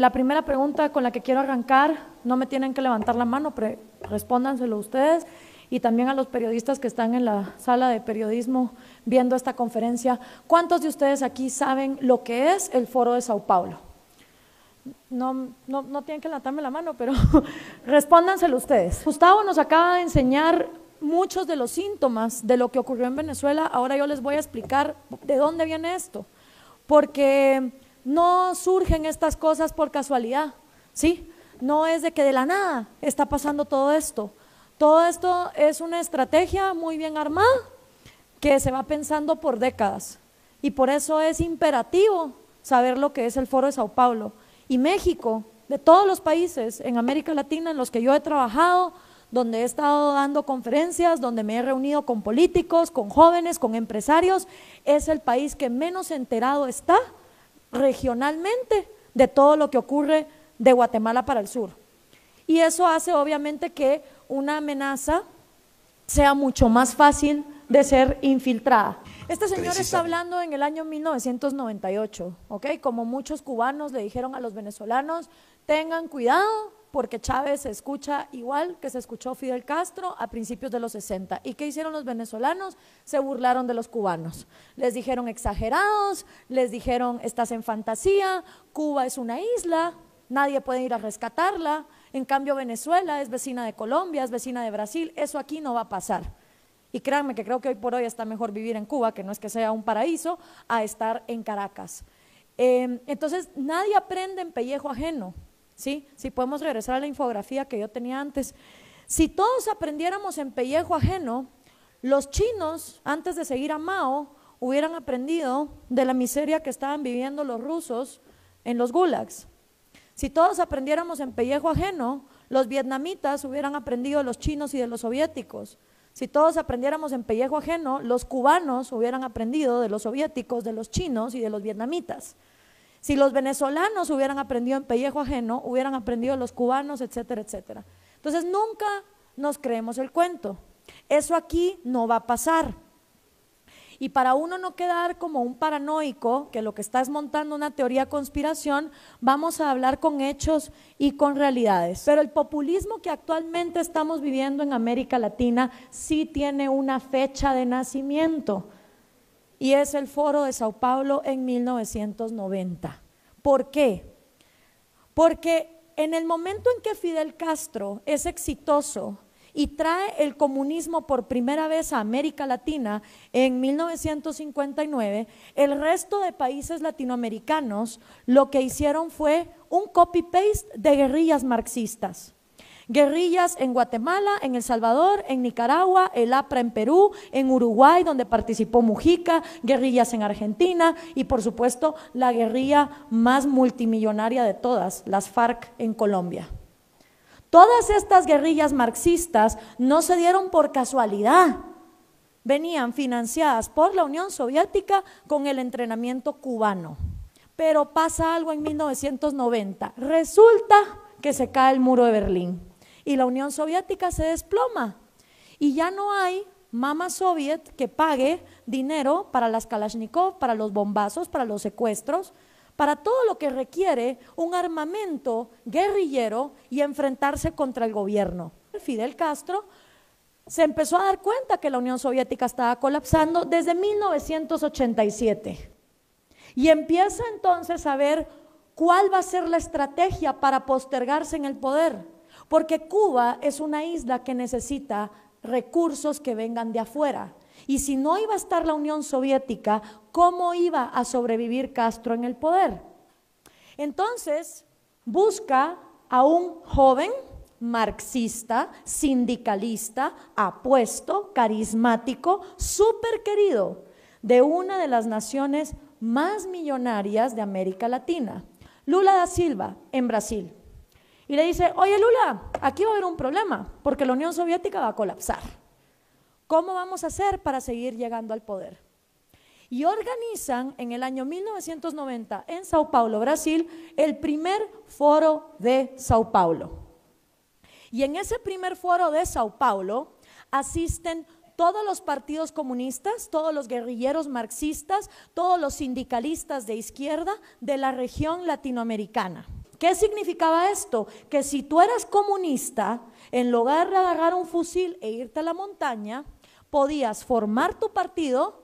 La primera pregunta con la que quiero arrancar, no me tienen que levantar la mano, pero respóndanselo ustedes y también a los periodistas que están en la sala de periodismo viendo esta conferencia. ¿Cuántos de ustedes aquí saben lo que es el Foro de Sao Paulo? No tienen que levantarme la mano, pero respóndanselo ustedes. Gustavo nos acaba de enseñar muchos de los síntomas de lo que ocurrió en Venezuela. Ahora yo les voy a explicar de dónde viene esto, porque no surgen estas cosas por casualidad, ¿sí? No es de que de la nada está pasando todo esto. Todo esto es una estrategia muy bien armada que se va pensando por décadas y por eso es imperativo saber lo que es el Foro de Sao Paulo. Y México, de todos los países en América Latina en los que yo he trabajado, donde he estado dando conferencias, donde me he reunido con políticos, con jóvenes, con empresarios, es el país que menos enterado está regionalmente de todo lo que ocurre de Guatemala para el sur. Y eso hace obviamente que una amenaza sea mucho más fácil de ser infiltrada. Este señor está hablando en el año 1998, ¿ok? Como muchos cubanos le dijeron a los venezolanos, tengan cuidado porque Chávez se escucha igual que se escuchó Fidel Castro a principios de los 60. ¿Y qué hicieron los venezolanos? Se burlaron de los cubanos. Les dijeron exagerados, les dijeron estás en fantasía, Cuba es una isla, nadie puede ir a rescatarla, en cambio Venezuela es vecina de Colombia, es vecina de Brasil, eso aquí no va a pasar. Y créanme que creo que hoy por hoy está mejor vivir en Cuba, que no es que sea un paraíso, a estar en Caracas. Entonces nadie aprende en pellejo ajeno. ¿Sí? Si podemos regresar a la infografía que yo tenía antes, si todos aprendiéramos en pellejo ajeno, los chinos antes de seguir a Mao hubieran aprendido de la miseria que estaban viviendo los rusos en los gulags. Si todos aprendiéramos en pellejo ajeno, los vietnamitas hubieran aprendido de los chinos y de los soviéticos. Si todos aprendiéramos en pellejo ajeno, los cubanos hubieran aprendido de los soviéticos, de los chinos y de los vietnamitas. Si los venezolanos hubieran aprendido en pellejo ajeno, hubieran aprendido los cubanos, etcétera, etcétera. Entonces nunca nos creemos el cuento. Eso aquí no va a pasar. Y para uno no quedar como un paranoico, que lo que está es montando una teoría conspiración, vamos a hablar con hechos y con realidades. Pero el populismo que actualmente estamos viviendo en América Latina sí tiene una fecha de nacimiento. Y es el Foro de Sao Paulo en 1990. ¿Por qué? Porque en el momento en que Fidel Castro es exitoso y trae el comunismo por primera vez a América Latina en 1959, el resto de países latinoamericanos lo que hicieron fue un copy-paste de guerrillas marxistas. Guerrillas en Guatemala, en El Salvador, en Nicaragua, el APRA en Perú, en Uruguay, donde participó Mujica, guerrillas en Argentina y por supuesto la guerrilla más multimillonaria de todas, las FARC en Colombia. Todas estas guerrillas marxistas no se dieron por casualidad, venían financiadas por la Unión Soviética con el entrenamiento cubano. Pero pasa algo en 1990, resulta que se cae el muro de Berlín. Y la Unión Soviética se desploma y ya no hay mama soviet que pague dinero para las Kalashnikov, para los bombazos, para los secuestros, para todo lo que requiere un armamento guerrillero y enfrentarse contra el gobierno. Fidel Castro se empezó a dar cuenta que la Unión Soviética estaba colapsando desde 1987 y empieza entonces a ver cuál va a ser la estrategia para postergarse en el poder. Porque Cuba es una isla que necesita recursos que vengan de afuera. Y si no iba a estar la Unión Soviética, ¿cómo iba a sobrevivir Castro en el poder? Entonces, busca a un joven marxista, sindicalista, apuesto, carismático, súper querido, de una de las naciones más millonarias de América Latina, Lula da Silva, en Brasil. Y le dice, oye Lula, aquí va a haber un problema, porque la Unión Soviética va a colapsar. ¿Cómo vamos a hacer para seguir llegando al poder? Y organizan en el año 1990 en Sao Paulo, Brasil, el primer Foro de Sao Paulo. Y en ese primer Foro de Sao Paulo asisten todos los partidos comunistas, todos los guerrilleros marxistas, todos los sindicalistas de izquierda de la región latinoamericana. ¿Qué significaba esto? Que si tú eras comunista, en lugar de agarrar un fusil e irte a la montaña, podías formar tu partido,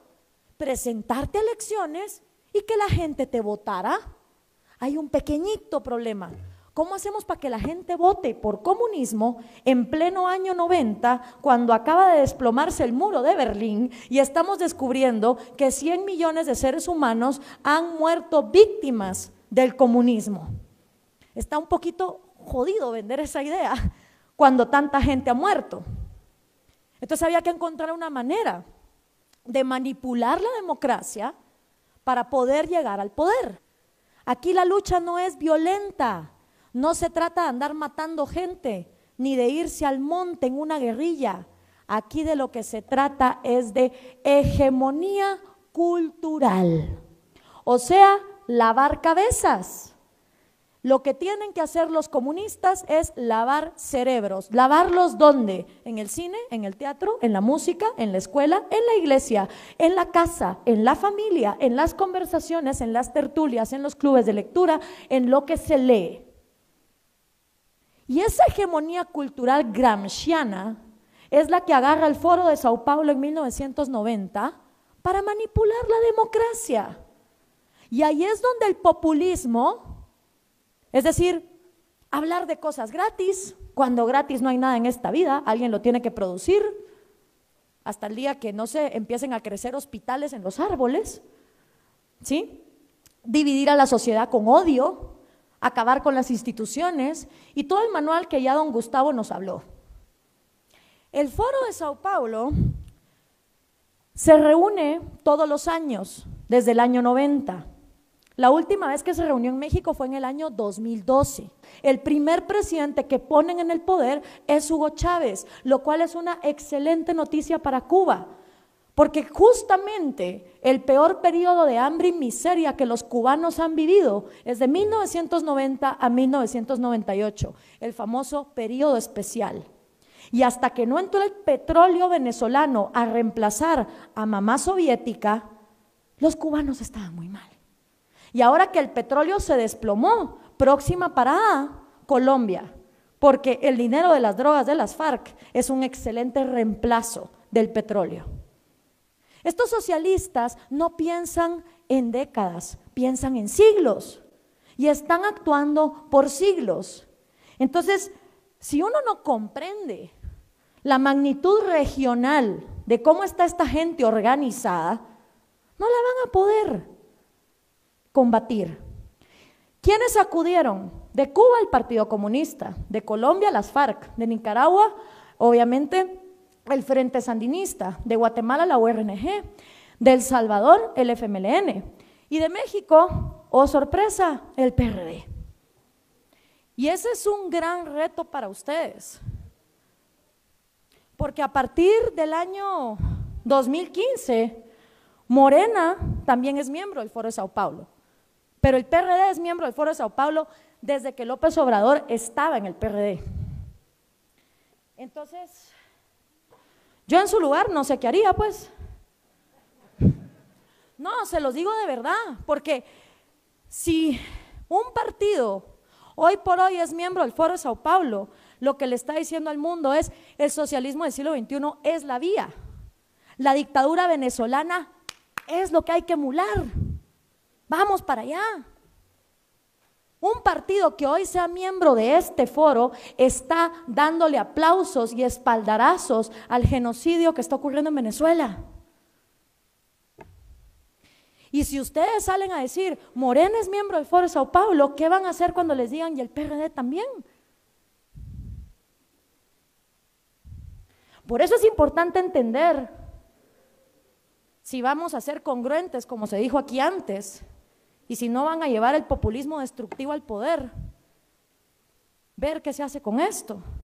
presentarte a elecciones y que la gente te votara. Hay un pequeñito problema. ¿Cómo hacemos para que la gente vote por comunismo en pleno año 90, cuando acaba de desplomarse el muro de Berlín y estamos descubriendo que 100 millones de seres humanos han muerto víctimas del comunismo? Está un poquito jodido vender esa idea cuando tanta gente ha muerto. Entonces había que encontrar una manera de manipular la democracia para poder llegar al poder. Aquí la lucha no es violenta. No se trata de andar matando gente, ni de irse al monte en una guerrilla. Aquí de lo que se trata es de hegemonía cultural. O sea, lavar cabezas. Lo que tienen que hacer los comunistas es lavar cerebros. ¿Lavarlos dónde? En el cine, en el teatro, en la música, en la escuela, en la iglesia, en la casa, en la familia, en las conversaciones, en las tertulias, en los clubes de lectura, en lo que se lee. Y esa hegemonía cultural gramsciana es la que agarra el Foro de Sao Paulo en 1990 para manipular la democracia. Y ahí es donde el populismo, es decir, hablar de cosas gratis, cuando gratis no hay nada en esta vida, alguien lo tiene que producir, hasta el día que no se empiecen a crecer hospitales en los árboles, ¿sí? Dividir a la sociedad con odio, acabar con las instituciones y todo el manual que ya don Gustavo nos habló. El Foro de Sao Paulo se reúne todos los años, desde el año 90. La última vez que se reunió en México fue en el año 2012. El primer presidente que ponen en el poder es Hugo Chávez, lo cual es una excelente noticia para Cuba, porque justamente el peor periodo de hambre y miseria que los cubanos han vivido es de 1990 a 1998, el famoso periodo especial. Y hasta que no entró el petróleo venezolano a reemplazar a mamá soviética, los cubanos estaban muy mal. Y ahora que el petróleo se desplomó, próxima parada, Colombia, porque el dinero de las drogas de las FARC es un excelente reemplazo del petróleo. Estos socialistas no piensan en décadas, piensan en siglos y están actuando por siglos. Entonces, si uno no comprende la magnitud regional de cómo está esta gente organizada, no la van a poder combatir. ¿Quiénes acudieron? De Cuba el Partido Comunista, de Colombia las FARC, de Nicaragua obviamente el Frente Sandinista, de Guatemala la URNG, de El Salvador el FMLN y de México, oh sorpresa, el PRD. Y ese es un gran reto para ustedes, porque a partir del año 2015, Morena también es miembro del Foro de Sao Paulo, pero el PRD es miembro del Foro de Sao Paulo desde que López Obrador estaba en el PRD. Entonces, yo en su lugar no sé qué haría, pues. No, se los digo de verdad, porque si un partido hoy por hoy es miembro del Foro de Sao Paulo, lo que le está diciendo al mundo es: el socialismo del siglo XXI es la vía, la dictadura venezolana es lo que hay que emular, vamos para allá. Un partido que hoy sea miembro de este foro está dándole aplausos y espaldarazos al genocidio que está ocurriendo en Venezuela. Y si ustedes salen a decir, Morena es miembro del Foro de Sao Paulo, ¿qué van a hacer cuando les digan y el PRD también? Por eso es importante entender, si vamos a ser congruentes, como se dijo aquí antes, y si no van a llevar el populismo destructivo al poder, ver qué se hace con esto.